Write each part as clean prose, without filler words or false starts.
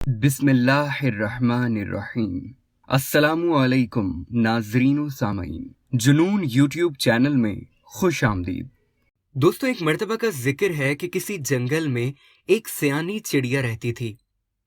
بسم اللہ الرحمن الرحیم۔ السلام علیکم ناظرین و سامعین، جنون یوٹیوب چینل میں خوش آمدید۔ دوستو، ایک مرتبہ کا ذکر ہے کہ کسی جنگل میں ایک سیانی چڑیا رہتی تھی۔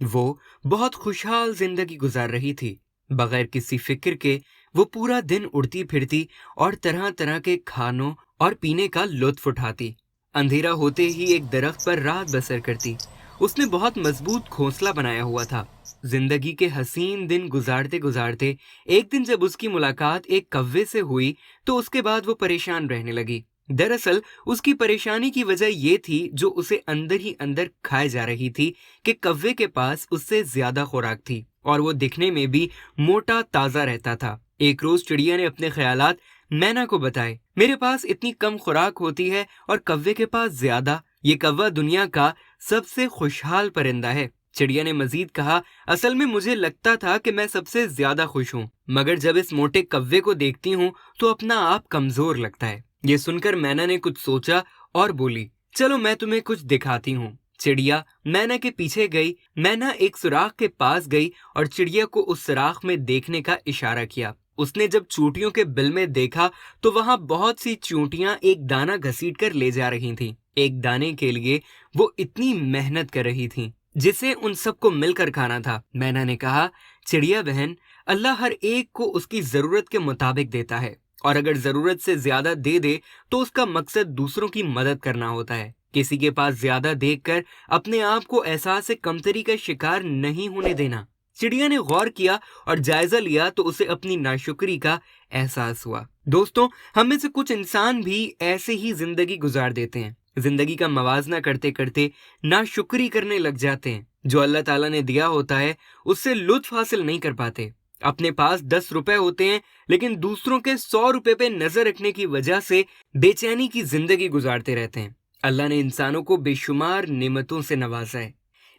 وہ بہت خوشحال زندگی گزار رہی تھی۔ بغیر کسی فکر کے وہ پورا دن اڑتی پھرتی اور طرح طرح کے کھانوں اور پینے کا لطف اٹھاتی۔ اندھیرا ہوتے ہی ایک درخت پر رات بسر کرتی۔ اس نے بہت مضبوط گھونسلہ بنایا ہوا تھا۔ زندگی کے حسین دن گزارتے گزارتے ایک دن جب اس کی ملاقات ایک کوے سے ہوئی تو اس کے بعد وہ پریشان رہنے لگی۔ دراصل اس کی پریشانی کی وجہ یہ تھی جو اسے اندر ہی اندر کھائے جا رہی تھی کہ کوے کے پاس اس سے زیادہ خوراک تھی اور وہ دکھنے میں بھی موٹا تازہ رہتا تھا۔ ایک روز چڑیا نے اپنے خیالات مینا کو بتائے۔ میرے پاس اتنی کم خوراک ہوتی ہے اور کوے کے پاس زیادہ۔ یہ کوا دنیا کا سب سے خوشحال پرندہ ہے۔ چڑیا نے مزید کہا، اصل میں مجھے لگتا تھا کہ میں سب سے زیادہ خوش ہوں، مگر جب اس موٹے کوے کو دیکھتی ہوں تو اپنا آپ کمزور لگتا ہے۔ یہ سن کر مینا نے کچھ سوچا اور بولی، چلو میں تمہیں کچھ دکھاتی ہوں۔ چڑیا مینا کے پیچھے گئی۔ مینا ایک سوراخ کے پاس گئی اور چڑیا کو اس سوراخ میں دیکھنے کا اشارہ کیا۔ اس نے جب چونٹیوں کے بل میں دیکھا تو وہاں بہت سی چونٹیاں ایک دانہ گھسیٹ کر لے جا رہی تھیں۔ ایک دانے کے لیے وہ اتنی محنت کر رہی تھیں جسے ان سب کو مل کر کھانا تھا۔ مینا نے کہا، چڑیا بہن، اللہ ہر ایک کو اس کی ضرورت کے مطابق دیتا ہے، اور اگر ضرورت سے زیادہ دے دے تو اس کا مقصد دوسروں کی مدد کرنا ہوتا ہے۔ کسی کے پاس زیادہ دیکھ کر اپنے آپ کو احساس کمتری کا شکار نہیں ہونے دینا۔ چڑیا نے غور کیا اور جائزہ لیا تو اسے اپنی ناشکری کا احساس ہوا۔ دوستوں، ہم میں سے کچھ انسان بھی ایسے ہی زندگی گزار دیتے ہیں۔ زندگی کا موازنہ کرتے کرتے ناشکری کرنے لگ جاتے ہیں۔ جو اللہ تعالیٰ نے دیا ہوتا ہے اس سے لطف حاصل نہیں کر پاتے۔ اپنے پاس 10 روپے ہوتے ہیں لیکن دوسروں کے 100 روپے پہ نظر رکھنے کی وجہ سے بے چینی کی زندگی گزارتے رہتے ہیں۔ اللہ نے انسانوں کو بے شمار نعمتوں سے نوازا ہے،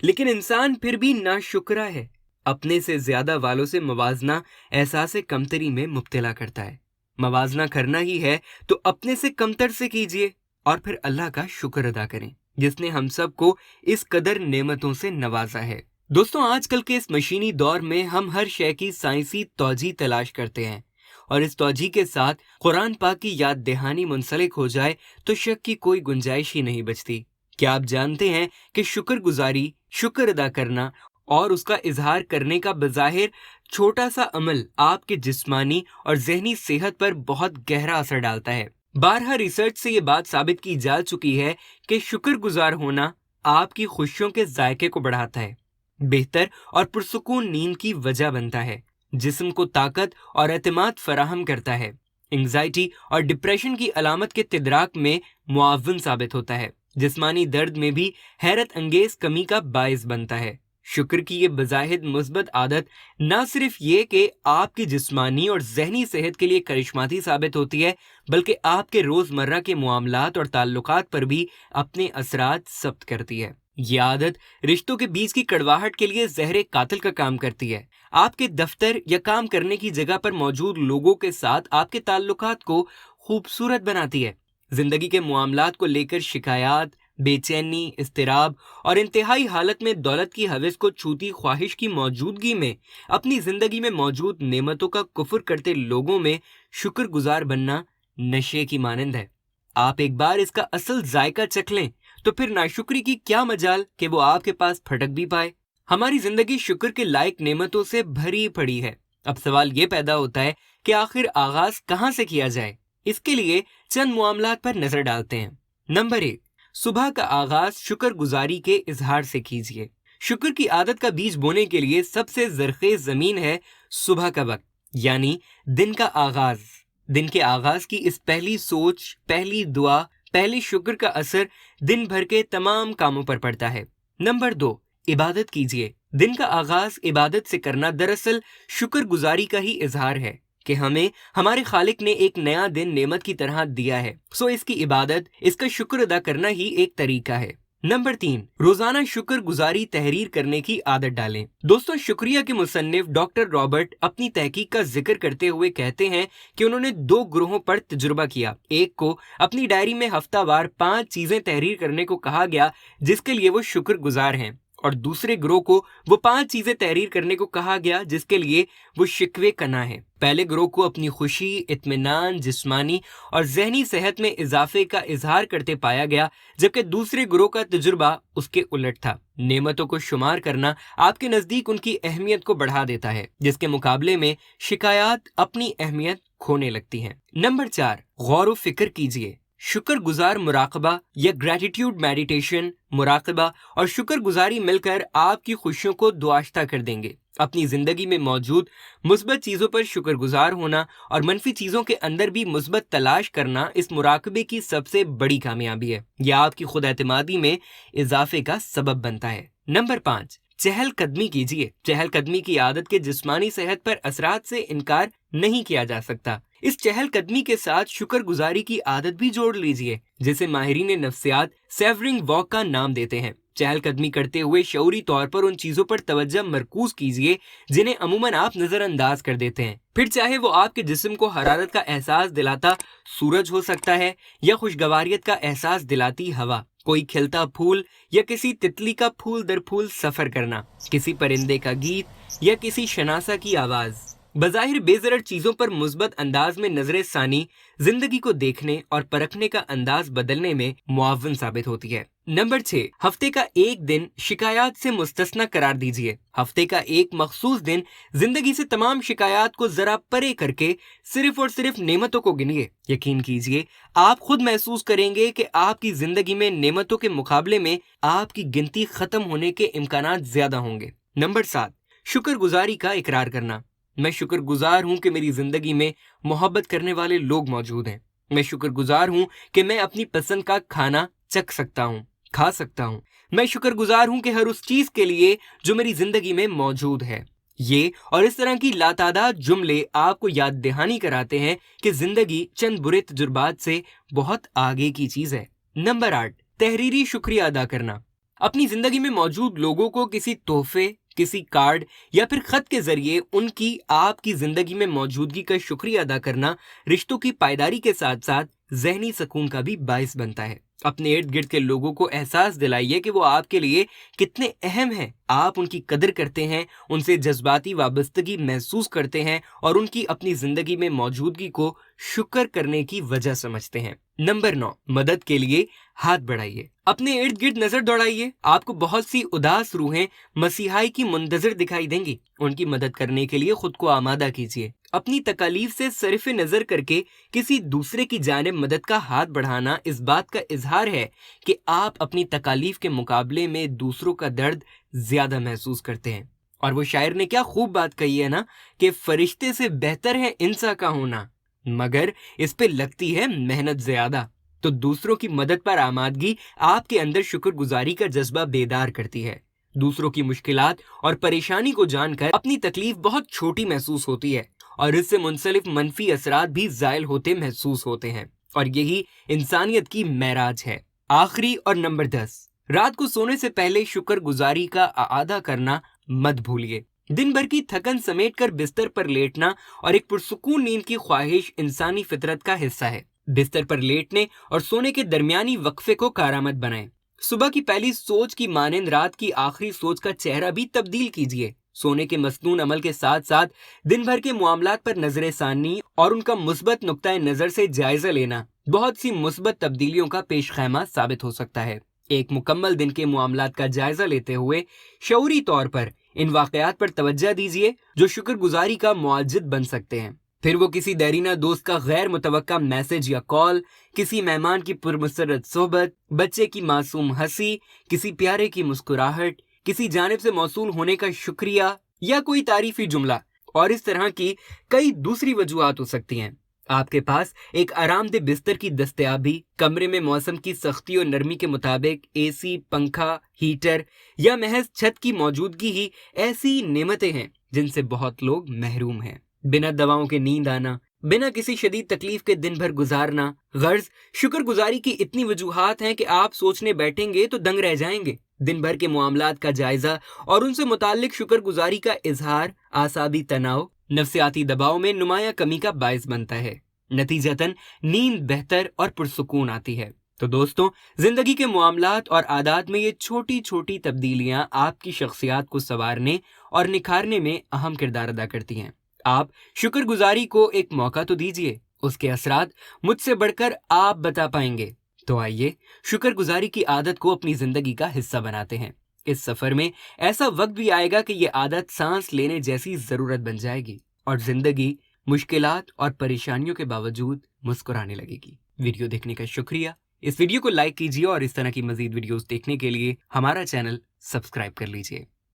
لیکن انسان پھر بھی ناشکرا ہے۔ اپنے سے زیادہ والوں سے موازنہ احساس کمتری میں مبتلا کرتا ہے۔ موازنہ کرنا ہی ہے تو اپنے سے کمتر سے کیجیے اور پھر اللہ کا شکر ادا کریں جس نے ہم سب کو اس قدر نعمتوں سے نوازا ہے۔ دوستوں، آج کل کے اس مشینی دور میں ہم ہر شے کی سائنسی توجیہ تلاش کرتے ہیں، اور اس توجیہ کے ساتھ قرآن پاک کی یاد دہانی منسلک ہو جائے تو شک کی کوئی گنجائش ہی نہیں بچتی۔ کیا آپ جانتے ہیں کہ شکر گزاری، شکر ادا کرنا اور اس کا اظہار کرنے کا بظاہر چھوٹا سا عمل آپ کے جسمانی اور ذہنی صحت پر بہت گہرا اثر ڈالتا ہے؟ بارہا ریسرچ سے یہ بات ثابت کی جا چکی ہے کہ شکر گزار ہونا آپ کی خوشیوں کے ذائقے کو بڑھاتا ہے، بہتر اور پرسکون نیند کی وجہ بنتا ہے، جسم کو طاقت اور اعتماد فراہم کرتا ہے، انگزائٹی اور ڈپریشن کی علامت کے تدارک میں معاون ثابت ہوتا ہے، جسمانی درد میں بھی حیرت انگیز کمی کا باعث بنتا ہے۔ شکر کی یہ بظاہر مثبت عادت نہ صرف یہ کہ آپ کی جسمانی اور ذہنی صحت کے لیے کرشماتی ثابت ہوتی ہے، بلکہ آپ کے روزمرہ کے معاملات اور تعلقات پر بھی اپنے اثرات ثبت کرتی ہے۔ یہ عادت رشتوں کے بیچ کی کڑواہٹ کے لیے زہر قاتل کا کام کرتی ہے۔ آپ کے دفتر یا کام کرنے کی جگہ پر موجود لوگوں کے ساتھ آپ کے تعلقات کو خوبصورت بناتی ہے۔ زندگی کے معاملات کو لے کر شکایات، بے چینی، اضطراب اور انتہائی حالت میں دولت کی ہوس کو چھوتی خواہش کی موجودگی میں اپنی زندگی میں موجود نعمتوں کا کفر کرتے لوگوں میں شکر گزار بننا نشے کی مانند ہے۔ آپ ایک بار اس کا اصل ذائقہ چکھ لیں تو پھر ناشکری کی کیا مجال کہ وہ آپ کے پاس پھٹک بھی پائے۔ ہماری زندگی شکر کے لائق نعمتوں سے بھری پڑی ہے۔ اب سوال یہ پیدا ہوتا ہے کہ آخر آغاز کہاں سے کیا جائے؟ اس کے لیے چند معاملات پر نظر ڈالتے ہیں۔ نمبر 1، صبح کا آغاز شکر گزاری کے اظہار سے کیجیے۔ شکر کی عادت کا بیج بونے کے لیے سب سے زرخیز زمین ہے صبح کا وقت، یعنی دن کا آغاز۔ دن کے آغاز کی اس پہلی سوچ، پہلی دعا، پہلے شکر کا اثر دن بھر کے تمام کاموں پر پڑتا ہے۔ نمبر 2، عبادت کیجیے۔ دن کا آغاز عبادت سے کرنا دراصل شکر گزاری کا ہی اظہار ہے کہ ہمیں ہمارے خالق نے ایک نیا دن نعمت کی طرح دیا ہے، سو اس کی عبادت، اس کا شکر ادا کرنا ہی ایک طریقہ ہے۔ نمبر 3، روزانہ شکر گزاری تحریر کرنے کی عادت ڈالیں۔ دوستو، شکریہ کے مصنف ڈاکٹر رابرٹ اپنی تحقیق کا ذکر کرتے ہوئے کہتے ہیں کہ انہوں نے 2 گروہوں پر تجربہ کیا۔ ایک کو اپنی ڈائری میں ہفتہ وار 5 چیزیں تحریر کرنے کو کہا گیا جس کے لیے وہ شکر گزار ہیں، اور دوسرے گروہ کو وہ 5 چیزیں تحریر کرنے کو کہا گیا جس کے لیے وہ شکوے کنا ہے۔ پہلے گروہ کو اپنی خوشی، اطمینان، جسمانی اور ذہنی صحت میں اضافے کا اظہار کرتے پایا گیا، جبکہ دوسرے گروہ کا تجربہ اس کے الٹ تھا۔ نعمتوں کو شمار کرنا آپ کے نزدیک ان کی اہمیت کو بڑھا دیتا ہے، جس کے مقابلے میں شکایات اپنی اہمیت کھونے لگتی ہیں۔ نمبر 4، غور و فکر کیجیے۔ شکر گزار مراقبہ یا گریٹیٹیوڈ میڈیٹیشن، مراقبہ اور شکر گزاری مل کر آپ کی خوشیوں کو دعاشتہ کر دیں گے۔ اپنی زندگی میں موجود مثبت چیزوں پر شکر گزار ہونا اور منفی چیزوں کے اندر بھی مثبت تلاش کرنا اس مراقبے کی سب سے بڑی کامیابی ہے۔ یہ آپ کی خود اعتمادی میں اضافے کا سبب بنتا ہے۔ نمبر 5، چہل قدمی کیجیے۔ چہل قدمی کی عادت کے جسمانی صحت پر اثرات سے انکار نہیں کیا جا سکتا۔ اس چہل قدمی کے ساتھ شکر گزاری کی عادت بھی جوڑ لیجیے، جسے ماہرین نفسیات سیورنگ واک کا نام دیتے ہیں۔ چہل قدمی کرتے ہوئے شعوری طور پر ان چیزوں پر توجہ مرکوز کیجیے جنہیں عموماً آپ نظر انداز کر دیتے ہیں، پھر چاہے وہ آپ کے جسم کو حرارت کا احساس دلاتا سورج ہو سکتا ہے یا خوشگواریت کا احساس دلاتی ہوا، کوئی کھلتا پھول یا کسی تتلی کا پھول در پھول سفر کرنا، کسی پرندے کا گیت یا کسی شناسا کی آواز۔ بظاہر بے ضرر چیزوں پر مثبت انداز میں نظر ثانی زندگی کو دیکھنے اور پرکھنے کا انداز بدلنے میں معاون ثابت ہوتی ہے۔ نمبر 6، ہفتے کا ایک دن شکایات سے مستثنی قرار دیجیے۔ ہفتے کا ایک مخصوص دن زندگی سے تمام شکایات کو ذرا پرے کر کے صرف اور صرف نعمتوں کو گنیے۔ یقین کیجیے آپ خود محسوس کریں گے کہ آپ کی زندگی میں نعمتوں کے مقابلے میں آپ کی گنتی ختم ہونے کے امکانات زیادہ ہوں گے۔ نمبر 7، شکر گزاری کا اقرار کرنا۔ میں شکر گزار ہوں کہ میری زندگی میں محبت کرنے والے لوگ موجود ہیں۔ میں شکر گزار ہوں کہ میں اپنی پسند کا کھانا چکھ سکتا ہوں، کھا سکتا ہوں۔ میں شکر گزار ہوں کہ ہر اس چیز کے لیے جو میری زندگی میں موجود ہے۔ یہ اور اس طرح کی لاتعداد جملے آپ کو یاد دہانی کراتے ہیں کہ زندگی چند برے تجربات سے بہت آگے کی چیز ہے۔ نمبر 8، تحریری شکریہ ادا کرنا۔ اپنی زندگی میں موجود لوگوں کو کسی تحفے، کسی کارڈ یا پھر خط کے ذریعے ان کی آپ کی زندگی میں موجودگی کا شکریہ ادا کرنا رشتوں کی پائیداری کے ساتھ ساتھ ذہنی سکون کا بھی باعث بنتا ہے۔ اپنے ارد گرد کے لوگوں کو احساس دلائیے کہ وہ آپ کے لیے کتنے اہم ہیں، آپ ان کی قدر کرتے ہیں، ان سے جذباتی وابستگی محسوس کرتے ہیں اور ان کی اپنی زندگی میں موجودگی کو شکر کرنے کی وجہ سمجھتے ہیں۔ نمبر 9، مدد کے لیے ہاتھ بڑھائیے۔ اپنے ارد گرد نظر دوڑائیے، آپ کو بہت سی اداس روحیں مسیحائی کی منتظر دکھائی دیں گی۔ ان کی مدد کرنے کے لیے خود کو آمادہ کیجیے۔ اپنی تکالیف سے صرف نظر کر کے کسی دوسرے کی جانب مدد کا ہاتھ بڑھانا اس بات کا اظہار ہے کہ آپ اپنی تکالیف کے مقابلے میں دوسروں کا درد زیادہ محسوس کرتے ہیں۔ اور وہ شاعر نے کیا خوب بات کہی ہے نا کہ فرشتے سے بہتر ہے انسان کا ہونا، مگر اس پہ لگتی ہے محنت زیادہ۔ تو دوسروں کی مدد پر آمادگی آپ کے اندر شکر گزاری کا جذبہ بیدار کرتی ہے۔ دوسروں کی مشکلات اور پریشانی کو جان کر اپنی تکلیف بہت چھوٹی محسوس ہوتی ہے اور اس سے منسلک منفی اثرات بھی زائل ہوتے محسوس ہوتے ہیں، اور یہی انسانیت کی معراج ہے۔ آخری اور نمبر 10، رات کو سونے سے پہلے شکر گزاری کا اعادہ کرنا مت بھولیے۔ دن بھر کی تھکن سمیٹ کر بستر پر لیٹنا اور ایک پرسکون نیند کی خواہش انسانی فطرت کا حصہ ہے۔ بستر پر لیٹنے اور سونے کے درمیانی وقفے کو کارآمد بنائیں۔ صبح کی پہلی سوچ کی مانند رات کی آخری سوچ کا چہرہ بھی تبدیل کیجیے۔ سونے کے مسنون عمل کے ساتھ ساتھ دن بھر کے معاملات پر نظر ثانی اور ان کا مثبت نقطۂ نظر سے جائزہ لینا بہت سی مثبت تبدیلیوں کا پیش خیمہ ثابت ہو سکتا ہے۔ ایک مکمل دن کے معاملات کا جائزہ لیتے ہوئے شعوری طور پر ان واقعات پر توجہ دیجیے جو شکر گزاری کا معجد بن سکتے ہیں۔ پھر وہ کسی دیرینہ دوست کا غیر متوقع میسج یا کال، کسی مہمان کی پرمسرت صحبت، بچے کی معصوم ہنسی، کسی پیارے کی مسکراہٹ، کسی جانب سے موصول ہونے کا شکریہ یا کوئی تعریفی جملہ، اور اس طرح کی کئی دوسری وجوہات ہو سکتی ہیں۔ آپ کے پاس ایک آرام دہ بستر کی دستیابی، کمرے میں موسم کی سختی اور نرمی کے مطابق اے سی، پنکھا، ہیٹر یا محض چھت کی موجودگی ہی ایسی نعمتیں ہیں جن سے بہت لوگ محروم ہیں۔ بنا دواؤں کے نیند آنا، بنا کسی شدید تکلیف کے دن بھر گزارنا، غرض شکر گزاری کی اتنی وجوہات ہیں کہ آپ سوچنے بیٹھیں گے تو دنگ رہ جائیں گے۔ دن بھر کے معاملات کا جائزہ اور ان سے متعلق شکر گزاری کا اظہار اعصابی تناؤ، نفسیاتی دباؤ میں نمایاں کمی کا باعث بنتا ہے۔ نتیجتاً نیند بہتر اور پرسکون آتی ہے۔ تو دوستوں، زندگی کے معاملات اور عادات میں یہ چھوٹی چھوٹی تبدیلیاں آپ کی شخصیات کو سنوارنے اور نکھارنے میں اہم کردار ادا کرتی ہیں۔ آپ شکر گزاری کو ایک موقع تو دیجیے، اس کے اثرات مجھ سے بڑھ کر آپ بتا پائیں گے۔ تو آئیے شکر گزاری کی عادت کو اپنی زندگی کا حصہ بناتے ہیں۔ اس سفر میں ایسا وقت بھی آئے گا کہ یہ عادت سانس لینے جیسی ضرورت بن جائے گی اور زندگی مشکلات اور پریشانیوں کے باوجود مسکرانے لگے گی۔ ویڈیو دیکھنے کا شکریہ۔ اس ویڈیو کو لائک کیجیے اور اس طرح کی مزید ویڈیوز دیکھنے کے لیے ہمارا چینل سبسکرائب کر لیجیے۔